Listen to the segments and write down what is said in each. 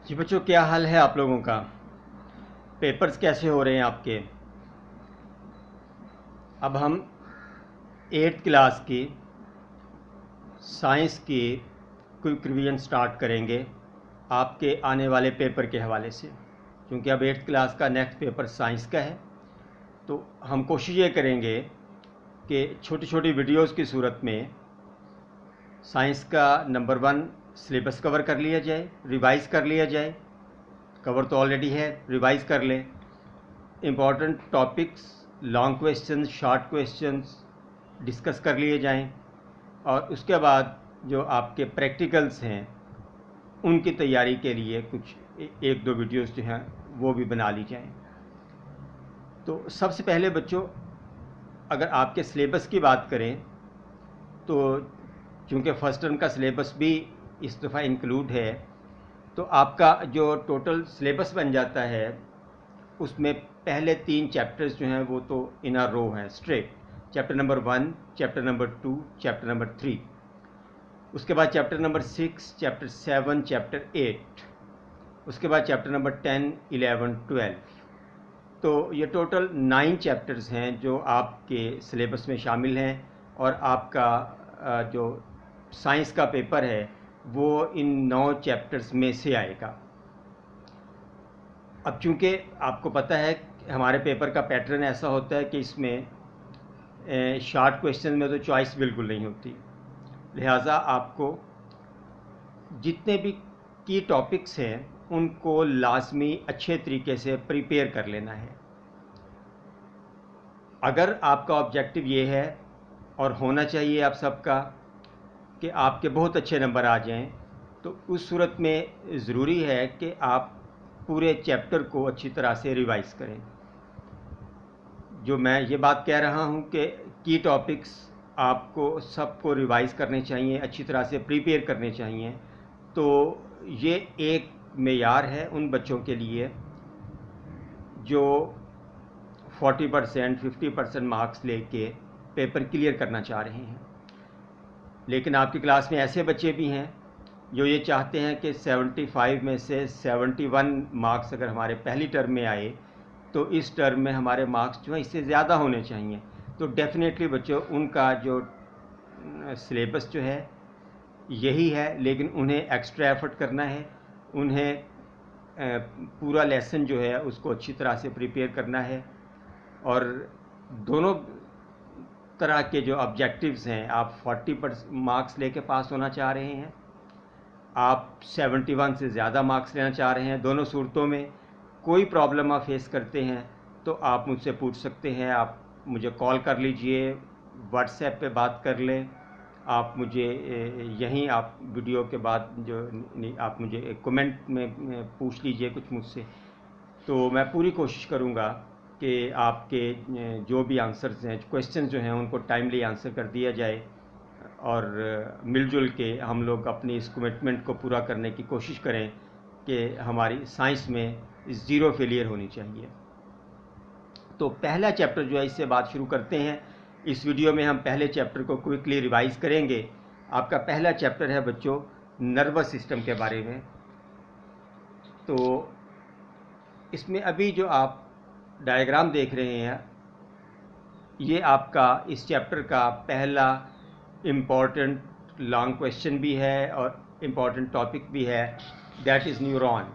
जी बच्चों, क्या हाल है आप लोगों का। पेपर्स कैसे हो रहे हैं आपके। अब हम 8th क्लास की साइंस की क्विक रिवीजन स्टार्ट करेंगे आपके आने वाले पेपर के हवाले से, क्योंकि अब 8th क्लास का नेक्स्ट पेपर साइंस का है। तो हम कोशिश ये करेंगे कि छोटी छोटी वीडियोस की सूरत में साइंस का नंबर 1 सिलेबस कवर कर लिया जाए, रिवाइज़ कर लिया जाए। कवर तो ऑलरेडी है, रिवाइज़ कर लें। Important topics, long questions, short questions discuss कर लिए जाएं, और उसके बाद जो आपके प्रैक्टिकल्स हैं उनकी तैयारी के लिए कुछ एक दो वीडियोस जो हैं वो भी बना ली जाएं। तो सबसे पहले बच्चों, अगर आपके सिलेबस की बात करें तो चूँकि फ़र्स्ट टर्म का सिलेबस भी इस दफ़ा इंक्लूड है, तो आपका जो टोटल सिलेबस बन जाता है उसमें पहले 3 चैप्टर्स जो हैं वो तो इन अ रो हैं, straight. Chapter number 1, chapter number 2, chapter number 3, उसके बाद चैप्टर नंबर 6, चैप्टर 7, चैप्टर 8, उसके बाद चैप्टर नंबर 10, 11, 12। तो ये टोटल 9 चैप्टर्स हैं जो आपके सिलेबस में शामिल हैं, और आपका जो साइंस का पेपर है वो इन 9 चैप्टर्स में से आएगा। अब चूंकि आपको पता है हमारे पेपर का पैटर्न ऐसा होता है कि इसमें शॉर्ट क्वेश्चन में तो चॉइस बिल्कुल नहीं होती, लिहाजा आपको जितने भी की टॉपिक्स हैं उनको लाजमी अच्छे तरीके से प्रिपेयर कर लेना है। अगर आपका ऑब्जेक्टिव ये है, और होना चाहिए आप सबका, कि आपके बहुत अच्छे नंबर आ जाएं, तो उस सूरत में ज़रूरी है कि आप पूरे चैप्टर को अच्छी तरह से रिवाइज़ करें। जो मैं ये बात कह रहा हूँ कि की टॉपिक्स आपको सबको रिवाइज़ करने चाहिए, अच्छी तरह से प्रिपेयर करने चाहिए। तो ये एक मेयार है उन बच्चों के लिए जो 40%, 50% मार्क्स लेके पेपर क्लियर करना चाह रहे हैं। लेकिन आपकी क्लास में ऐसे बच्चे भी हैं जो ये चाहते हैं कि 75 में से 71 मार्क्स अगर हमारे पहली टर्म में आए तो इस टर्म में हमारे मार्क्स जो है इससे ज़्यादा होने चाहिए। तो डेफिनेटली बच्चों, उनका जो सिलेबस जो है यही है, लेकिन उन्हें एक्स्ट्रा एफर्ट करना है। उन्हें पूरा लेसन जो है उसको अच्छी तरह से प्रिपेयर करना है। और दोनों तरह के जो ऑब्जेक्टिव्स हैं, आप 40% मार्क्स लेके पास होना चाह रहे हैं, आप 71 से ज़्यादा मार्क्स लेना चाह रहे हैं, दोनों सूरतों में कोई प्रॉब्लम आप फेस करते हैं तो आप मुझसे पूछ सकते हैं। आप मुझे कॉल कर लीजिए, व्हाट्सएप पे बात कर लें, आप मुझे यहीं आप वीडियो के बाद जो आप मुझे कमेंट में पूछ लीजिए कुछ मुझसे। तो मैं पूरी कोशिश करूँगा कि आपके जो भी आंसर्स हैं, क्वेश्चन जो हैं, उनको टाइमली आंसर कर दिया जाए, और मिलजुल के हम लोग अपनी इस कमिटमेंट को पूरा करने की कोशिश करें कि हमारी साइंस में ज़ीरो फेलियर होनी चाहिए। तो पहला चैप्टर जो है, इससे बात शुरू करते हैं। इस वीडियो में हम पहले चैप्टर को क्विकली रिवाइज़ करेंगे। आपका पहला चैप्टर है बच्चों नर्वस सिस्टम के बारे में। तो इसमें अभी जो आप डायग्राम देख रहे हैं, ये आपका इस चैप्टर का पहला इम्पॉर्टेंट लॉन्ग क्वेश्चन भी है और इम्पॉर्टेंट टॉपिक भी है, दैट इज़ न्यूरॉन।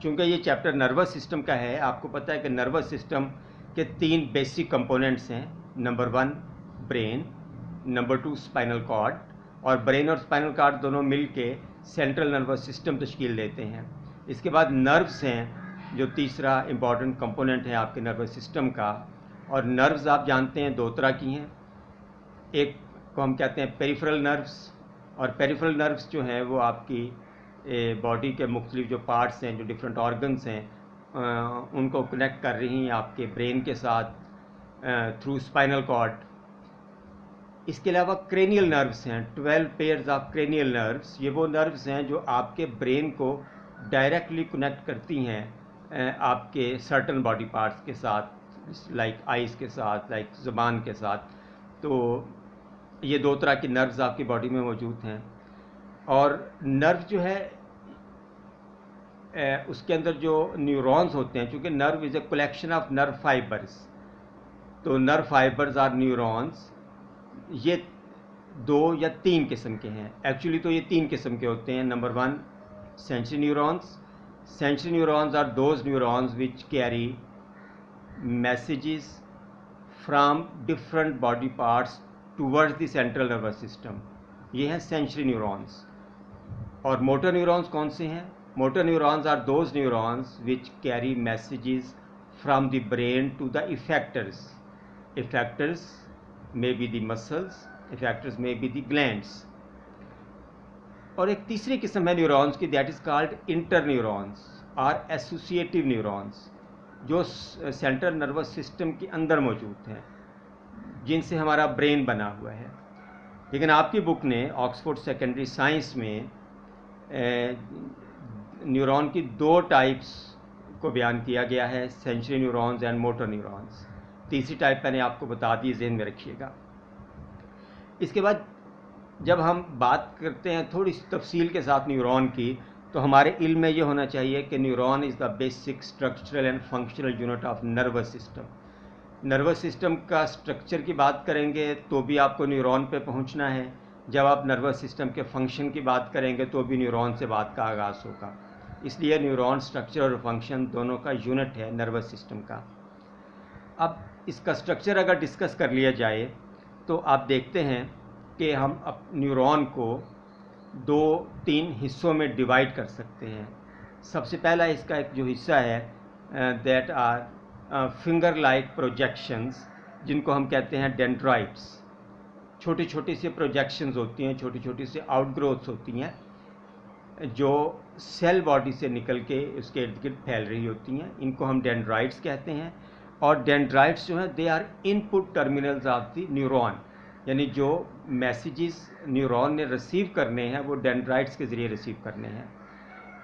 चूँकि ये चैप्टर नर्वस सिस्टम का है, आपको पता है कि नर्वस सिस्टम के 3 बेसिक कंपोनेंट्स हैं। Number 1 brain, number 2 spinal cord, और ब्रेन और स्पाइनल कॉर्ड दोनों मिल के सेंट्रल नर्वस सिस्टम तश्कील देते हैं। इसके बाद नर्व्स हैं जो तीसरा इम्पॉर्टेंट कंपोनेंट है आपके नर्वस सिस्टम का। और नर्व्स आप जानते हैं 2 तरह की हैं। एक को हम कहते हैं पेरिफेरल नर्व्स, और पेरिफेरल नर्व्स जो हैं वो आपकी बॉडी के मुख्तलिफ जो पार्ट्स हैं, जो डिफरेंट ऑर्गन्स हैं, उनको कनेक्ट कर रही हैं आपके ब्रेन के साथ थ्रू स्पाइनल कॉर्ड। इसके अलावा क्रेनियल नर्व्स हैं, 12 पेयर्स ऑफ क्रेनियल नर्व्स। ये वो नर्व्स हैं जो आपके ब्रेन को डायरेक्टली कनेक्ट करती हैं आपके सर्टन बॉडी पार्ट्स के साथ, लाइक आइज़ के साथ, लाइक ज़ुबान के साथ। तो ये 2 तरह की नर्व्स आपकी बॉडी में मौजूद हैं। और नर्व जो है उसके अंदर जो न्यूरॉन्स होते हैं, चूँकि nerve is a collection of nerve fibres, तो नर्व फाइबर्स आर न्यूरॉन्स, ये 2 या 3 किस्म के हैं। एक्चुअली तो ये 3 किस्म के होते हैं। Number 1 sensory neurons. Sensory neurons are those neurons which carry messages from different body parts towards the central nervous system, ये हैं सेंसरी न्यूरॉन्स। और मोटर न्यूरॉन्स कौन से हैं? Motor neurons are those neurons which carry messages from the brain to the effectors. Effectors may be the muscles, effectors may be the glands। और एक तीसरी किस्म है न्यूरॉन्स की, that is called inter neurons और एसोसिएटिव न्यूरॉन्स, जो central nervous system के अंदर मौजूद हैं, जिनसे हमारा ब्रेन बना हुआ है। लेकिन आपकी बुक ने ऑक्सफोर्ड सेकेंडरी साइंस में न्यूरॉन की 2 टाइप्स को बयान किया गया है, sensory neurons and motor neurons. तीसरी टाइप मैंने आपको बता दी, ज़हन में रखिएगा। इसके बाद जब हम बात करते हैं थोड़ी तफसील के साथ न्यूरॉन की, तो हमारे इल्म में ये होना चाहिए कि neuron is the basic structural and functional unit of nervous system. Nervous system का स्ट्रक्चर की बात करेंगे तो भी आपको न्यूरॉन पे पहुंचना है। जब आप नर्वस सिस्टम के फंक्शन की बात करेंगे तो भी न्यूरॉन से बात का आगाज़ होगा। इसलिए न्यूरॉन स्ट्रक्चर और फंक्शन दोनों का यूनिट है नर्वस सिस्टम का। अब इसका स्ट्रक्चर अगर डिस्कस कर लिया जाए तो आप देखते हैं कि हम अब न्यूरॉन को 2-3 हिस्सों में डिवाइड कर सकते हैं। सबसे पहला इसका एक जो हिस्सा है that are finger like projections, जिनको हम कहते हैं डेंड्राइट्स। छोटी छोटी सी प्रोजेक्शंस होती हैं, छोटी छोटी सी आउटग्रोथ्स होती हैं, जो सेल बॉडी से निकल के उसके इर्द गिर्द फैल रही होती हैं। इनको हम डेंड्राइट्स कहते हैं। और डेंड्राइट्स जो हैं they are input terminals of the neuron, यानी जो मैसेजेस न्यूरॉन ने रिसीव करने हैं वो डेंड्राइट्स के ज़रिए रिसीव करने हैं।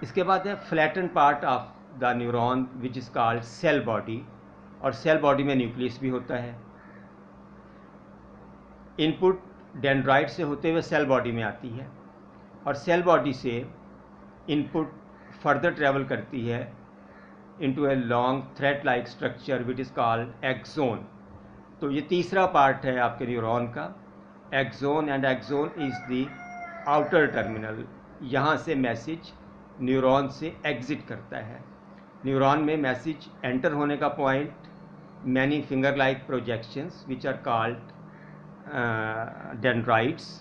इसके बाद है flatten part of the neuron which is called cell body, और सेल बॉडी में न्यूक्लियस भी होता है। इनपुट डेंड्राइट से होते हुए सेल बॉडी में आती है, और सेल बॉडी से इनपुट फर्दर ट्रेवल करती है into a long thread like structure which is called axon। तो ये तीसरा पार्ट है आपके न्यूरॉन का, axon, and axon is the outer terminal. यहाँ से मैसेज न्यूरॉन से एग्जिट करता है। न्यूरॉन में मैसेज एंटर होने का point many finger like projections which are called dendrites,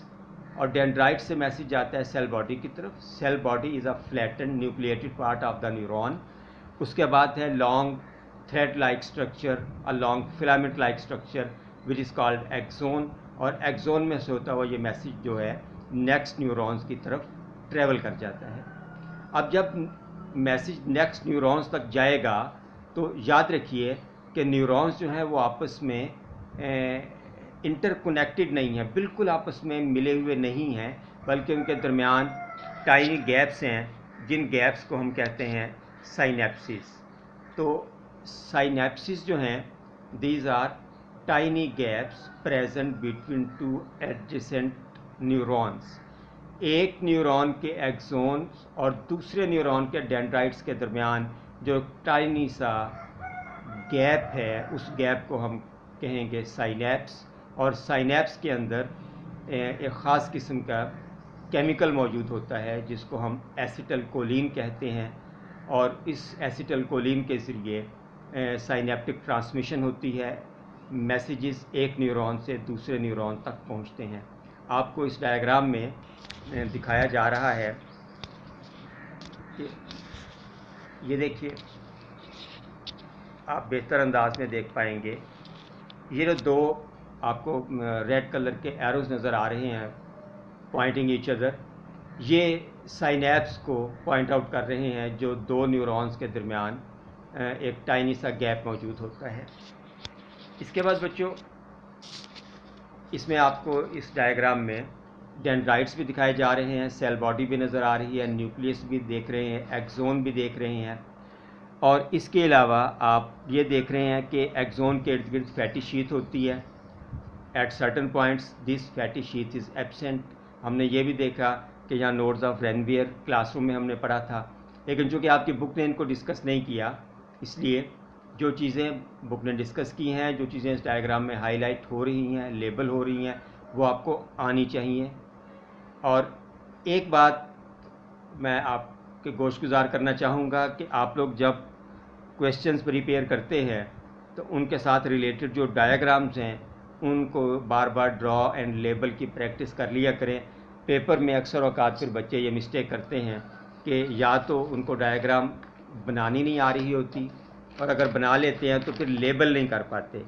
और डेंड्राइट से मैसेज जाता है सेल बॉडी की तरफ। Cell body is a flattened nucleated part of the neuron. उसके बाद है long thread like structure, a long filament like structure which is called axon, और एक्सोन में से होता हुआ ये मैसेज जो है नेक्स्ट न्यूरॉन्स की तरफ ट्रेवल कर जाता है। अब जब मैसेज नेक्स्ट न्यूरॉन्स तक जाएगा तो याद रखिए कि न्यूरॉन्स जो हैं वो आपस में इंटरकनेक्टेड नहीं है, बिल्कुल आपस में मिले हुए नहीं हैं, बल्कि उनके दरमियान टाइनी गैप्स हैं, जिन गैप्स को हम कहते हैं साइनेप्सिस। तो साइनेप्सिस जो हैं these are tiny gaps present between 2 adjacent neurons. एक न्यूरॉन के एक्सोन्स और दूसरे न्यूरॉन के डेंड्राइट्स के दरमियान जो टाइनी सा गैप है, उस गैप को हम कहेंगे साइनेप्स। और साइनेप्स के अंदर एक ख़ास किस्म का केमिकल मौजूद होता है जिसको हम एसिटलकोलिन कहते हैं, और इस एसिटलकोलिन के ज़रिए साइनेप्टिक ट्रांसमिशन होती है, मैसेजेस एक न्यूरॉन से दूसरे न्यूरॉन तक पहुंचते हैं। आपको इस डायग्राम में दिखाया जा रहा है कि ये देखिए, आप बेहतर अंदाज में देख पाएंगे, ये जो 2 आपको रेड कलर के एरोज़ नज़र आ रहे हैं पॉइंटिंग ईच अदर, ये साइनेप्स को पॉइंट आउट कर रहे हैं जो 2 न्यूरॉन्स के दरमियान एक टाइनी सा गैप मौजूद होता है। इसके बाद बच्चों, इसमें आपको इस डायग्राम में डेंड्राइट्स भी दिखाए जा रहे हैं, सेल बॉडी भी नज़र आ रही है, न्यूक्लियस भी देख रहे हैं, एक्सोन भी देख रहे हैं, और इसके अलावा आप ये देख रहे हैं कि एक्सोन के इर्द गिर्द फैटी शीथ होती है। At certain points this fatty sheath is absent. हमने ये भी देखा कि यहाँ नोड्स ऑफ रेनवियर क्लासरूम में हमने पढ़ा था लेकिन चूँकि आपकी बुक ने इनको डिस्कस नहीं किया, इसलिए जो चीज़ें बुक ने डिस्कस की हैं, जो चीज़ें इस डायग्राम में हाईलाइट हो रही हैं, लेबल हो रही हैं, वो आपको आनी चाहिए। और एक बात मैं आपके गोशगुजार करना चाहूँगा कि आप लोग जब क्वेश्चंस प्रिपेयर करते हैं तो उनके साथ रिलेटेड जो डायग्राम्स हैं उनको बार बार ड्रॉ एंड लेबल की प्रैक्टिस कर लिया करें। पेपर में अक्सर औकात फिर बच्चे ये मिस्टेक करते हैं कि या तो उनको डायग्राम बनानी नहीं आ रही होती, और अगर बना लेते हैं तो फिर लेबल नहीं कर पाते।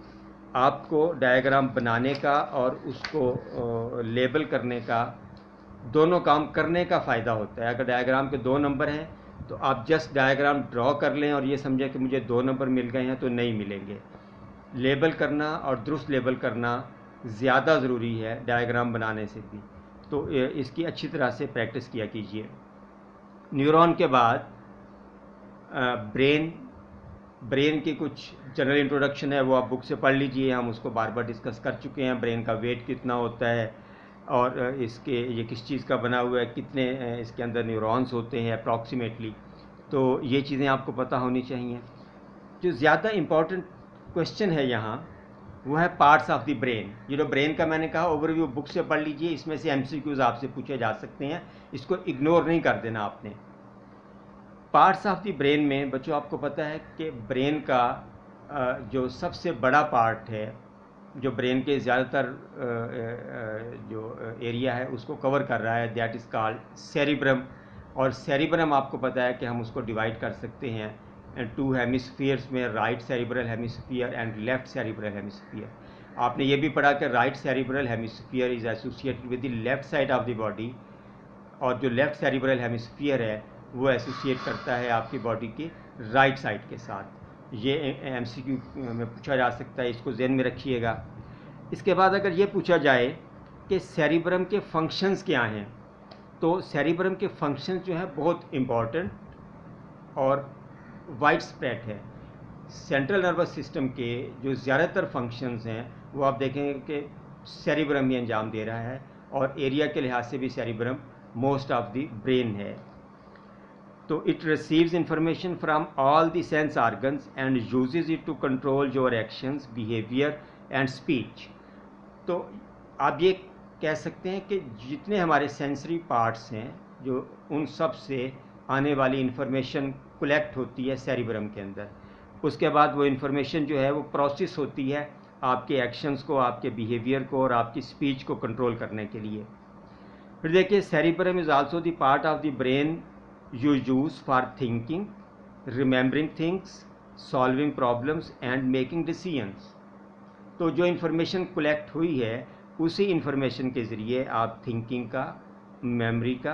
आपको डायग्राम बनाने का और उसको लेबल करने का, दोनों काम करने का फ़ायदा होता है। अगर डायग्राम के 2 नंबर हैं तो आप जस्ट डायग्राम ड्रॉ कर लें और ये समझें कि मुझे 2 नंबर मिल गए हैं, तो नहीं मिलेंगे। लेबल करना और दुरुस्त लेबल करना ज़्यादा ज़रूरी है डायग्राम बनाने से भी। तो इसकी अच्छी तरह से प्रैक्टिस किया कीजिए। न्यूरॉन के बाद ब्रेन की कुछ जनरल इंट्रोडक्शन है, वो आप बुक से पढ़ लीजिए। हम उसको बार बार डिस्कस कर चुके हैं। ब्रेन का वेट कितना होता है और ये किस चीज़ का बना हुआ है, कितने इसके अंदर न्यूरॉन्स होते हैं अप्रॉक्सीमेटली, तो ये चीज़ें आपको पता होनी चाहिए। जो ज़्यादा इम्पॉर्टेंट क्वेश्चन है यहाँ वो है पार्ट्स ऑफ द ब्रेन। ये जो ब्रेन का मैंने कहा ओवरव्यू बुक से पढ़ लीजिए, इसमें से MCQs आपसे पूछे जा सकते हैं, इसको इग्नोर नहीं कर देना आपने। पार्ट्स ऑफ द ब्रेन में बच्चों आपको पता है कि ब्रेन का जो सबसे बड़ा पार्ट है, जो ब्रेन के ज़्यादातर जो एरिया है उसको कवर कर रहा है, दैट इज़ कॉल्ड सेरिब्रम। और सेरिब्रम आपको पता है कि हम उसको डिवाइड कर सकते हैं 2 हेमिस्फीयर्स में, right cerebral hemisphere and left cerebral hemisphere. आपने ये भी पढ़ा कि right cerebral hemisphere is associated with the left side of the body, और जो लेफ्ट सेरिब्रल हेमिस्फीयर है वो एसोसिएट करता है आपकी बॉडी की राइट साइड के साथ। ये MCQ में पूछा जा सकता है, इसको ज़हन में रखिएगा। इसके बाद अगर ये पूछा जाए कि सेरिब्रम के फंक्शंस क्या हैं, तो सेरिब्रम के फंक्शंस जो हैं बहुत इम्पॉर्टेंट और वाइड स्प्रेड है। सेंट्रल नर्वस सिस्टम के जो ज़्यादातर फंक्शंस हैं वो आप देखेंगे कि सेरिब्रम ही अंजाम दे रहा है, और एरिया के लिहाज से भी cerebrum most of the brain है। तो it receives information from all the sense organs and uses it to control your actions, behaviour and speech. तो आप ये कह सकते हैं कि जितने हमारे सेंसरी पार्ट्स हैं, जो उन सब से आने वाली इंफॉर्मेशन कलेक्ट होती है सेरिब्रम के अंदर। उसके बाद वो इंफॉर्मेशन जो है वो प्रोसेस होती है आपके एक्शंस को, आपके बिहेवियर को और आपकी स्पीच को कंट्रोल करने के लिए। फिर देखिए, cerebrum is also the part of the brain you use for thinking, remembering things, solving problems and making decisions. तो जो इन्फॉर्मेशन कलेक्ट हुई है उसी इन्फॉर्मेशन के ज़रिए आप थिंकिंग का, मेमोरी का,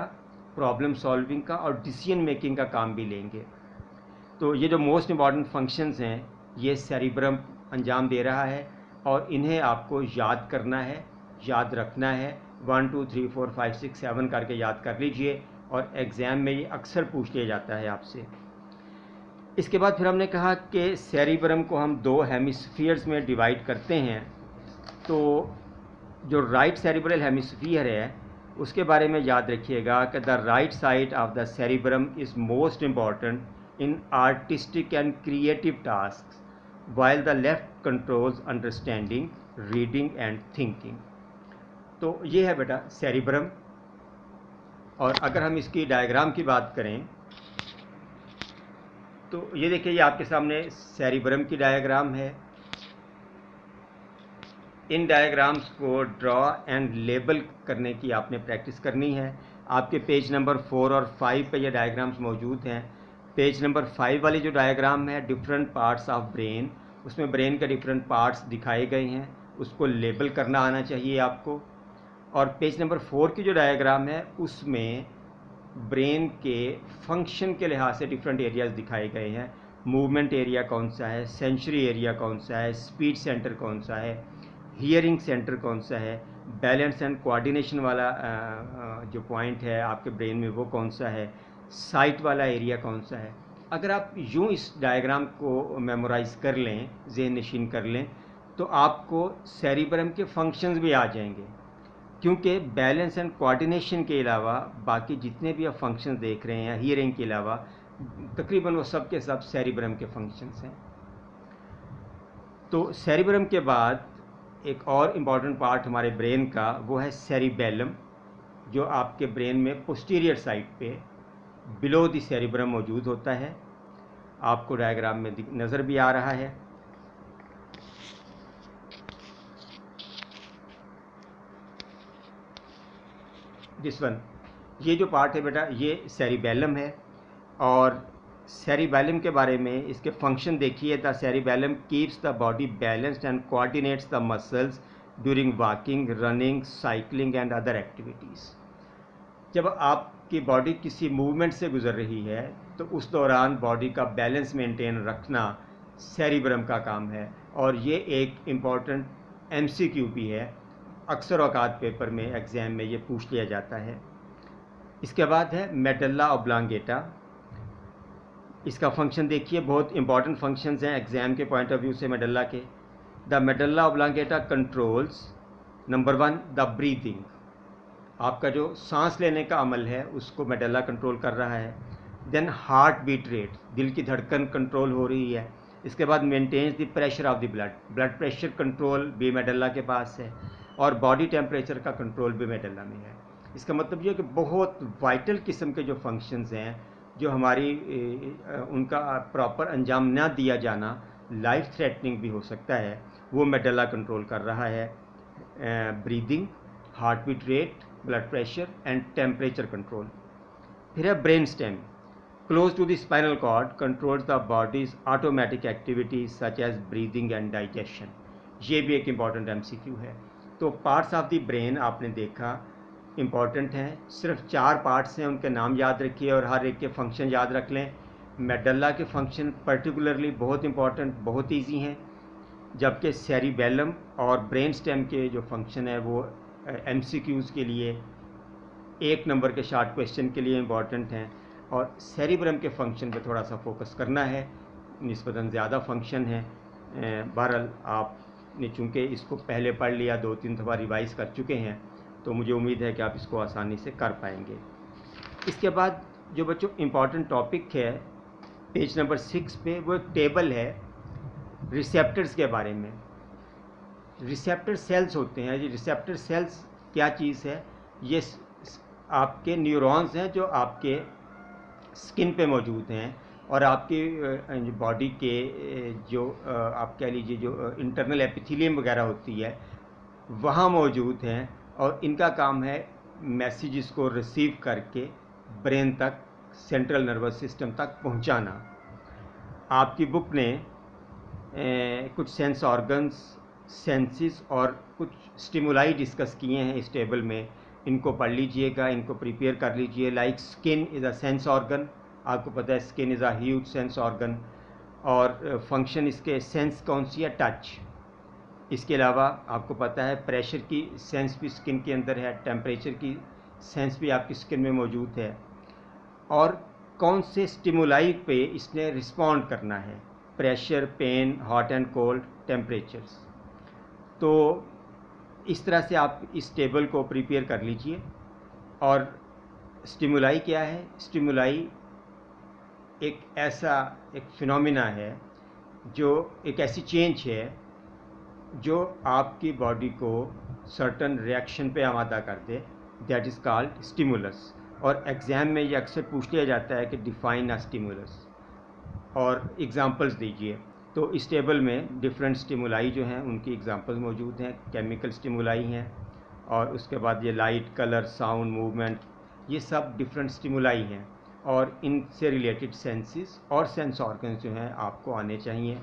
प्रॉब्लम सॉल्विंग का और डिसीजन मेकिंग का काम भी लेंगे। तो ये जो मोस्ट इम्पॉर्टेंट फंक्शंस हैं ये सेरिब्रम अंजाम दे रहा है, और इन्हें आपको याद करना है, याद रखना है। 1 2 3 4 5 6 7 करके याद कर लीजिए, और एग्ज़ाम में ये अक्सर पूछ लिया जाता है आपसे। इसके बाद फिर हमने कहा कि सेरिब्रम को हम 2 हेमिस्फीयर्स में डिवाइड करते हैं। तो जो राइट सेरिब्रल हेमिस्फीयर है उसके बारे में याद रखिएगा कि the right side of the cerebrum is most important in artistic and creative tasks, while the left controls understanding, reading and thinking। तो ये है बेटा सेरिब्रम। और अगर हम इसकी डायग्राम की बात करें तो ये देखिए, ये आपके सामने सेरिब्रम की डायग्राम है। इन डायग्राम्स को ड्रॉ एंड लेबल करने की आपने प्रैक्टिस करनी है। आपके पेज नंबर 4 और 5 पे ये डायग्राम्स मौजूद हैं। पेज नंबर 5 वाली जो डायग्राम है डिफरेंट पार्ट्स ऑफ ब्रेन, उसमें ब्रेन के डिफरेंट पार्ट्स दिखाए गए हैं, उसको लेबल करना आना चाहिए आपको। और पेज नंबर 4 की जो डायग्राम है उसमें ब्रेन के फंक्शन के लिहाज से डिफरेंट एरियाज दिखाए गए हैं। मूवमेंट एरिया कौन सा है, सेंसरी एरिया कौन सा है, स्पीच सेंटर कौन सा है, हियरिंग सेंटर कौन सा है, बैलेंस एंड कोऑर्डिनेशन वाला जो पॉइंट है आपके ब्रेन में वो कौन सा है, साइट वाला एरिया कौन सा है। अगर आप यूं इस डायग्राम को मेमोराइज़ कर लें, ज़हन नशीन कर लें, तो आपको सेरिब्रम के फंक्शंस भी आ जाएंगे। क्योंकि बैलेंस एंड कोऑर्डिनेशन के अलावा बाकी जितने भी आप फंक्शंस देख रहे हैं, हियरिंग के अलावा तकरीबन वो सब के सब सेरिब्रम के फंक्शंस हैं। तो सेरिब्रम के बाद एक और इम्पॉर्टेंट पार्ट हमारे ब्रेन का वो है सेरिबेलम, जो आपके ब्रेन में पोस्टीरियर साइड पे बिलो द सेरिब्रम मौजूद होता है। आपको डायग्राम में नज़र भी आ रहा है। दिस वन, ये जो पार्ट है बेटा ये सेरिबेलम है। और सेरिबेलम के बारे में इसके फंक्शन देखिए। The cerebellum keeps the body balanced and coordinates the muscles during walking, running, cycling and other activities. जब आपकी बॉडी किसी मूवमेंट से गुजर रही है तो उस दौरान बॉडी का बैलेंस मेंटेन रखना सेरिब्रम का काम है। और ये एक इम्पॉर्टेंट MCQ भी है, अक्सर औकात पेपर में एग्ज़ाम में ये पूछ लिया जाता है। इसके बाद है मेडल्ला ऑब्लांगेटा। इसका फंक्शन देखिए, बहुत इंपॉर्टेंट फंक्शंस हैं एग्ज़ाम के पॉइंट ऑफ व्यू से मेडल्ला के। The medulla oblongata controls number 1 the breathing. आपका जो सांस लेने का अमल है उसको मेडल्ला कंट्रोल कर रहा है। देन हार्ट बीट रेट, दिल की धड़कन कंट्रोल हो रही है। इसके बाद maintains the pressure of the blood, blood pressure control भी मेडल्ला के पास है। और बॉडी टेम्परेचर का कंट्रोल भी मेडल्ला में है। इसका मतलब ये है कि बहुत वाइटल किस्म के जो फंक्शंस हैं, जो हमारी उनका प्रॉपर अंजाम ना दिया जाना लाइफ थ्रेटनिंग भी हो सकता है, वो मेडल्ला कंट्रोल कर रहा है। Breathing, heart beat rate, blood pressure and temperature control. फिर है brain stem, close to the spinal cord, controls the body's automatic activities such as breathing and digestion. ये भी एक इम्पॉर्टेंट MCQ है। तो पार्ट्स ऑफ द ब्रेन आपने देखा important हैं। सिर्फ 4 पार्ट्स हैं, उनके नाम याद रखिए और हर एक के फंक्शन याद रख लें। मेडल्ला के फंक्शन पर्टिकुलरली बहुत इम्पॉर्टेंट, बहुत ईजी हैं, जबकि सेरिबेलम और ब्रेन स्टेम के जो फंक्शन है वो MCQs के लिए 1 नंबर के शॉर्ट क्वेश्चन के लिए इम्पॉर्टेंट हैं। और सेरिब्रम के फंक्शन पे थोड़ा सा फोकस करना है, निस्बतन ज़्यादा फंक्शन है। बहरहाल आपने चूँकि इसको पहले पढ़ लिया, 2-3 दफ़ा रिवाइज कर चुके हैं, तो मुझे उम्मीद है कि आप इसको आसानी से कर पाएंगे। इसके बाद जो बच्चों इम्पॉर्टेंट टॉपिक है पेज नंबर 6 पे, वो एक टेबल है रिसेप्टर्स के बारे में। रिसेप्टर सेल्स होते हैं। ये रिसेप्टर सेल्स क्या चीज़ है? ये आपके न्यूरॉन्स हैं जो आपके स्किन पे मौजूद हैं और आपके बॉडी के जो आप कह लीजिए जो इंटरनल एपिथेलियम वगैरह होती है वहाँ मौजूद हैं। और इनका काम है मैसेजेस को रिसीव करके ब्रेन तक, सेंट्रल नर्वस सिस्टम तक पहुँचाना। आपकी बुक ने कुछ सेंस ऑर्गन्स, सेंसिस और कुछ स्टिमुलाई डिस्कस किए हैं इस टेबल में। इनको पढ़ लीजिएगा, इनको प्रिपेयर कर लीजिए। Like skin is a sense organ, आपको पता है skin is a huge sense organ. और फंक्शन इसके सेंस कौन सी है? टच। इसके अलावा आपको पता है प्रेशर की सेंस भी स्किन के अंदर है, टेम्परेचर की सेंस भी आपकी स्किन में मौजूद है। और कौन से स्टिमुलाई पे इसने रिस्पॉन्ड करना है? Pressure, pain, hot and cold, temperatures. तो इस तरह से आप इस टेबल को प्रिपेयर कर लीजिए। और स्टिमुलाई क्या है? स्टिमुलाई एक ऐसा एक फिनोमिना है, जो एक ऐसी चेंज है जो आपकी बॉडी को सर्टन रिएक्शन पे आमादा कर दे, दैट इज़ कॉल्ड स्टिमुलस। और एग्ज़ाम में ये अक्सर पूछ लिया जाता है कि डिफ़ाइन अ स्टिमुलस और एग्ज़ाम्पल्स दीजिए। तो इस टेबल में डिफरेंट स्टिमुलाई जो हैं उनकी एग्ज़ाम्पल्स मौजूद हैं। केमिकल स्टिमुलाई हैं और उसके बाद ये लाइट, कलर, साउंड, मूवमेंट, ये सब डिफरेंट स्टिमुलाई हैं। और इनसे रिलेटेड सेंसेस और सेंस ऑर्गन्स जो हैं आपको आने चाहिए,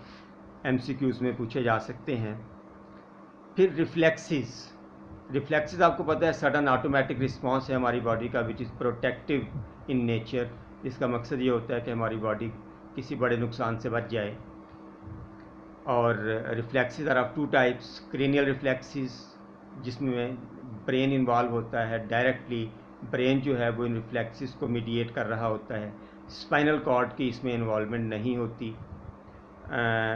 MCQs में पूछे जा सकते हैं। फिर रिफ्लेक्सेस। रिफ्लेक्सेस आपको पता है सडन ऑटोमेटिक रिस्पांस है हमारी बॉडी का, which is protective in nature. इसका मकसद ये होता है कि हमारी बॉडी किसी बड़े नुकसान से बच जाए। और reflexes are of 2 types. Cranial reflexes, जिसमें ब्रेन इन्वॉल्व होता है डायरेक्टली, ब्रेन जो है वो इन रिफ्लेक्सेस को मीडिएट कर रहा होता है। स्पाइनल कॉर्ड की इसमें इन्वॉल्वमेंट नहीं होती।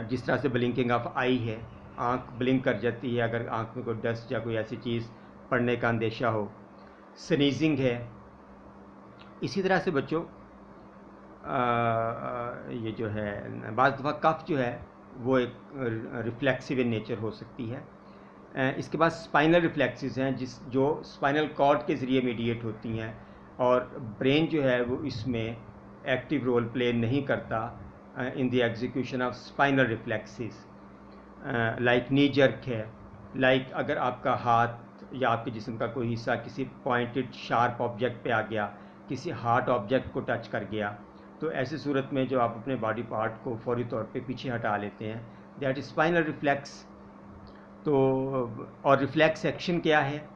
जिस तरह से ब्लिंकिंग ऑफ आई है, आँख ब्लिंक कर जाती है अगर आँख में कोई डस्ट या कोई ऐसी चीज़ पड़ने का अंदेशा हो। स्नीजिंग है। इसी तरह से बच्चों ये जो है बाज़ दफ़ा कफ जो है वो एक रिफ्लेक्सिव इन नेचर हो सकती है। इसके बाद स्पाइनल रिफ्लेक्सेस हैं जो स्पाइनल कॉर्ड के ज़रिए मीडिएट होती हैं, और ब्रेन जो है वो इसमें एक्टिव रोल प्ले नहीं करता in the execution of spinal reflexes. Like knee jerk है, लाइक अगर आपका हाथ या आपके जिस्म का कोई हिस्सा किसी पॉइंटेड शार्प ऑब्जेक्ट पे आ गया, किसी हार्ड ऑब्जेक्ट को टच कर गया, तो ऐसी सूरत में जो आप अपने बॉडी पार्ट को फौरी तौर पे पीछे हटा लेते हैं, दैट इज स्पाइनल रिफ्लेक्स। तो और रिफ्लेक्स एक्शन क्या है?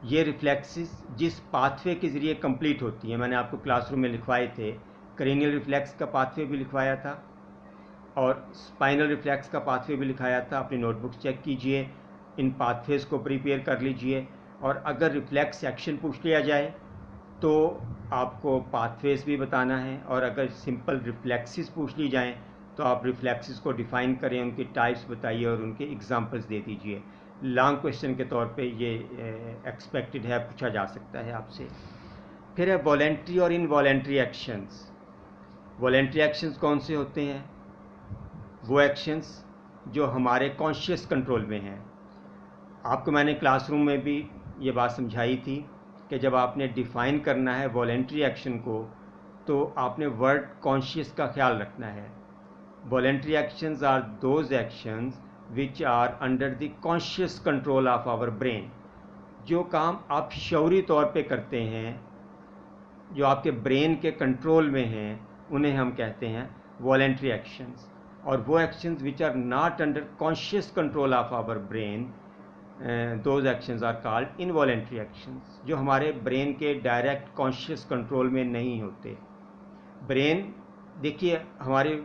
ये रिफ्लेक्सेस जिस पाथवे के ज़रिए कंप्लीट होती हैं, मैंने आपको क्लासरूम में लिखवाए थे, क्रेनियल रिफ्लेक्स का पाथवे भी लिखवाया था और स्पाइनल रिफ्लेक्स का पाथवे भी लिखाया था। अपनी नोटबुक चेक कीजिए, इन पाथवेज़ को प्रिपेयर कर लीजिए, और अगर रिफ्लेक्स एक्शन पूछ लिया जाए तो आपको पाथवेज़ भी बताना है, और अगर सिंपल रिफ्लेक्सेस पूछ ली जाएं तो आप रिफ्लेक्सेस को डिफ़ाइन करें, उनकी टाइप्स बताइए और उनके एग्जांपल्स दे दीजिए। लॉन्ग क्वेश्चन के तौर पे ये एक्सपेक्टेड है, पूछा जा सकता है आपसे। फिर है वॉलेंट्री और इनवॉलेंट्री एक्शंस। वॉलेंट्री एक्शंस कौन से होते हैं? वो एक्शंस जो हमारे कॉन्शियस कंट्रोल में हैं। आपको मैंने क्लासरूम में भी ये बात समझाई थी कि जब आपने डिफ़ाइन करना है वॉलेंट्री एक्शन को, तो आपने वर्ड कॉन्शियस का ख्याल रखना है। Voluntary actions are those actions which are under the conscious control of our brain. जो काम आप शऊरी तौर पे करते हैं, जो आपके ब्रेन के कंट्रोल में हैं, उन्हें हम कहते हैं वॉलेंट्री एक्शंस। और वो actions which are not under conscious control of our brain, those actions are called involuntary actions, जो हमारे ब्रेन के डायरेक्ट कॉन्शियस कंट्रोल में नहीं होते। ब्रेन, देखिए, हमारे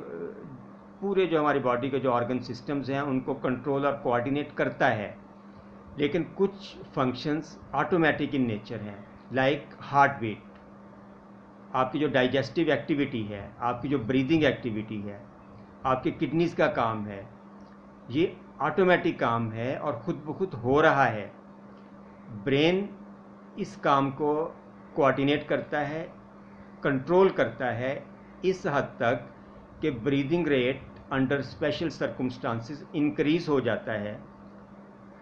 पूरे जो हमारी बॉडी के जो ऑर्गन सिस्टम्स हैं उनको कंट्रोल और कोऑर्डिनेट करता है, लेकिन कुछ फंक्शंस ऑटोमेटिक इन नेचर हैं, लाइक हार्ट बीट। आपकी जो डाइजेस्टिव एक्टिविटी है, आपकी जो ब्रीदिंग एक्टिविटी है, आपके किडनीज का काम है, ये ऑटोमेटिक काम है और ख़ुद ब खुद हो रहा है। ब्रेन इस काम को कोऑर्डिनेट करता है, कंट्रोल करता है इस हद तक कि breathing rate under special circumstances increase हो जाता है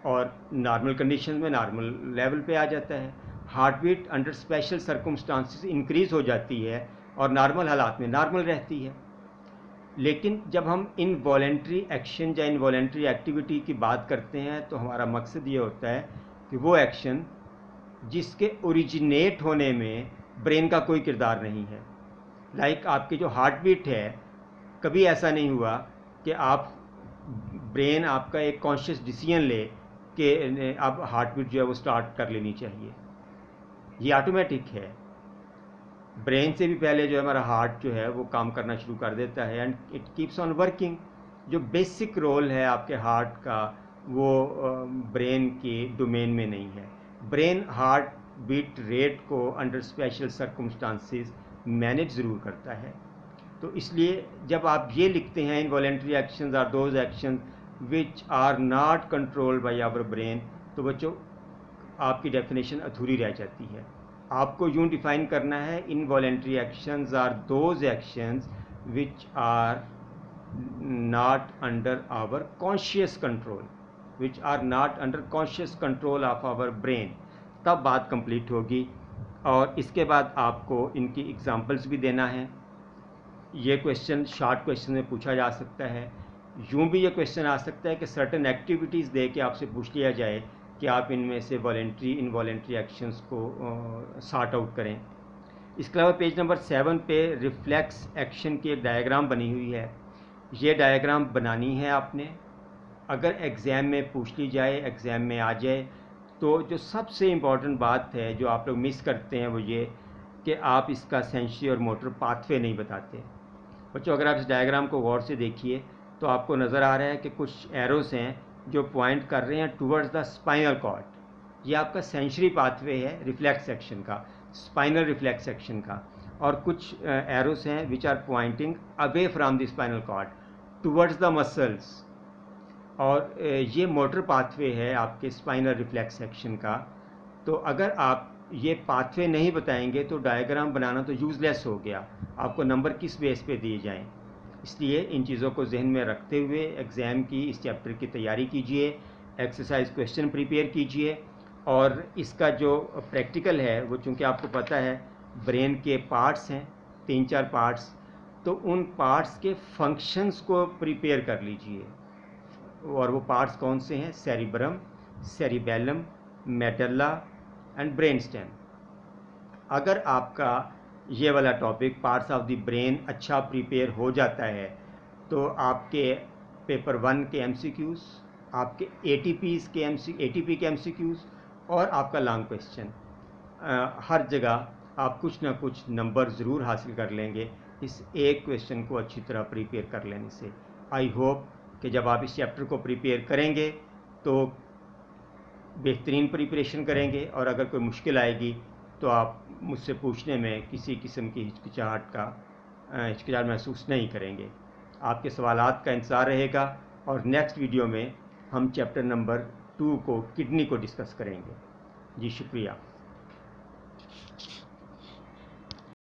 और नॉर्मल कंडीशन में नॉर्मल लेवल पे आ जाता है। Heart beat under special circumstances increase हो जाती है और नॉर्मल हालात में नॉर्मल रहती है। लेकिन जब हम इनवॉलेंट्री एक्शन या इनवॉलेंट्री एक्टिविटी की बात करते हैं तो हमारा मकसद ये होता है कि वो एक्शन जिसके ओरिजिनेट होने में ब्रेन का कोई किरदार नहीं है। लाइक आपकी जो हार्ट बीट है, कभी ऐसा नहीं हुआ कि आप ब्रेन आपका एक कॉन्शियस डिसीजन ले कि अब हार्ट बीट जो है वो स्टार्ट कर लेनी चाहिए। ये ऑटोमेटिक है। ब्रेन से भी पहले जो है हमारा हार्ट जो है वो काम करना शुरू कर देता है and it keeps on working. जो बेसिक रोल है आपके हार्ट का वो ब्रेन के डोमेन में नहीं है। ब्रेन हार्ट बीट रेट को अंडर स्पेशल सर्कमस्टांसिस मैनेज ज़रूर करता है। तो इसलिए जब आप ये लिखते हैं involuntary actions are those actions which are not controlled by our brain, तो बच्चों आपकी डेफिनेशन अधूरी रह जाती है। आपको यूँ डिफ़ाइन करना है, involuntary actions are those actions which are not under our conscious control, which are not under conscious control of our brain. तब बात कंप्लीट होगी। और इसके बाद आपको इनकी एग्जांपल्स भी देना है। ये क्वेश्चन शॉर्ट क्वेश्चन में पूछा जा सकता है। यूँ भी ये क्वेश्चन आ सकता है कि सर्टेन एक्टिविटीज़ दे के आपसे पूछ लिया जाए कि आप इनमें से वॉलेंट्री इनवॉलेंट्री एक्शंस को सॉर्ट आउट करें। इसके अलावा पेज नंबर 7 पे रिफ्लेक्स एक्शन की एक डायग्राम बनी हुई है। ये डायग्राम बनानी है आपने। अगर एग्ज़ाम में पूछ ली जाए, एग्ज़ाम में आ जाए, तो जो सबसे इम्पॉर्टेंट बात है जो आप लोग मिस करते हैं वो ये कि आप इसका सेंसरी और मोटर पाथवे नहीं बताते। बच्चों, अगर आप इस डायग्राम को गौर से देखिए तो आपको नज़र आ रहा है कि कुछ एरोस हैं जो पॉइंट कर रहे हैं टूवर्ड्स द स्पाइनल कॉर्ड। ये आपका सेंसरी पाथवे है रिफ्लेक्स एक्शन का, स्पाइनल रिफ्लेक्स एक्शन का। और कुछ एरोस हैं which are pointing away from the spinal cord towards the muscles. और ये मोटर पाथवे है आपके स्पाइनल रिफ्लेक्स एक्शन का। तो अगर आप ये पाथवे नहीं बताएंगे तो डायग्राम बनाना तो यूज़लेस हो गया। आपको नंबर किस बेस पे दिए जाएं? इसलिए इन चीज़ों को जहन में रखते हुए एग्ज़ाम की इस चैप्टर की तैयारी कीजिए, एक्सरसाइज क्वेश्चन प्रिपेयर कीजिए। और इसका जो प्रैक्टिकल है वो चूँकि आपको पता है ब्रेन के पार्ट्स हैं 3-4 पार्ट्स, तो उन पार्ट्स के फंक्शंस को प्रिपेयर कर लीजिए। और वो पार्ट्स कौन से हैं? Cerebrum, cerebellum, medulla and brain stem. अगर आपका ये वाला topic parts of the brain अच्छा प्रिपेयर हो जाता है तो आपके पेपर 1 के एमसीक्यूज़, आपके एटीपी के एमसीक्यूज़ और आपका लॉन्ग क्वेश्चन, हर जगह आप कुछ ना कुछ नंबर ज़रूर हासिल कर लेंगे इस एक क्वेश्चन को अच्छी तरह प्रिपेयर कर लेने से। आई होप कि जब आप इस चैप्टर को प्रिपेयर करेंगे तो बेहतरीन प्रिपरेशन करेंगे, और अगर कोई मुश्किल आएगी तो आप मुझसे पूछने में किसी किस्म की हिचकिचाहट महसूस नहीं करेंगे। आपके सवालात का इंतज़ार रहेगा और नेक्स्ट वीडियो में हम चैप्टर नंबर 2 को किडनी को डिस्कस करेंगे। जी शुक्रिया।